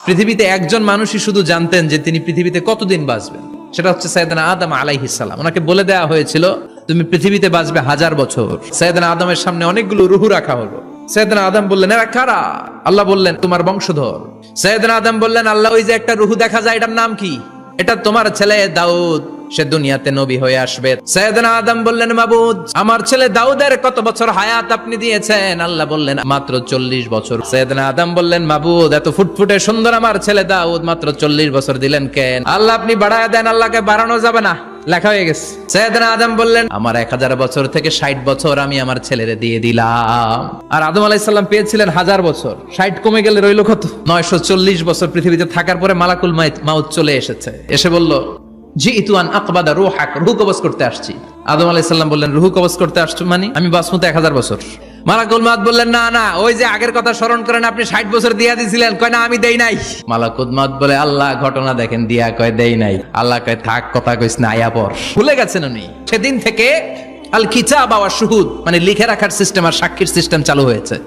পৃথিবীতে একজন মানুষই শুধু জানতেন যে তিনি পৃথিবীতে কতদিন বাঁচবেন, সেটা হচ্ছে সাইয়েদনা আদম আলাইহিস সালাম। ওনাকে বলে দেওয়া হয়েছিল তুমি পৃথিবীতে বাঁচবে 1000 বছর। সাইয়েদনা আদমের সামনে অনেকগুলো রুহু রাখা হলো। সাইয়েদনা আদম বললেন এরা কারা? আল্লাহ বললেন তোমার বংশধর। সাইয়েদনা আদম বললেন আল্লাহ ওই যে একটা রুহু দেখা যায় এটার নাম কি? এটা তোমার ছেলে দাউদ, সে দুনিয়াতে নবী হয়ে আসবে। সাইয়েদনা আদম বললেন মাবুদ আমার ছেলে দাউদের কত বছর হায়াত আপনি দিয়েছেন? আল্লাহ বললেন মাত্র 40 বছর। সাইয়েদনা আদম বললেন মাবুদ এত ফুটফুটে সুন্দর আমার ছেলে দাউদ মাত্র 40 বছর দিলেন কেন? আল্লাহ আপনি বাড়ায় দেন, আল্লাহকে বাড়ানো যাবে না, লেখা হয়ে গেছে। সাইয়েদনা আদম বললেন আমার 1000 বছর থেকে 60 বছর আমি আমার ছেলেরে দিয়ে দিলাম। আর আদম আলাইহিস সালাম পেয়েছিলেন 1000 বছর, 60 কমে গেলে রইল কত? 940 বছর পৃথিবীতে থাকার পরে মালাকুল মাউত চলে এসেছে। এসে বলল জিইতু আন আকবাদা রূহাক, রূহ কবজ করতে আসছি। আদম আলাইহিস সালাম বললেন রূহ কবজ করতে আসছো মানে আমি বাঁচবো তো 1000 বছর। মালাকুল মাউত বললেন না না, ওই যে আগের কথা স্মরণ করেন আপনি 60 বছর দিয়া দিয়েছিলেন। কয় না আমি দেই নাই। মালাকুল মাউত বলে আল্লাহ ঘটনা দেখেন দিয়া কয় দেই নাই। আল্লাহ কয় থাক কথা কইস না, আয়া পর। ভুলে গেছেন উনি। সেদিন থেকে আল কিতাব ওয়া শুহুদ মানে লিখে রাখার সিস্টেম আর সাক্ষীর সিস্টেম চালু হয়েছে।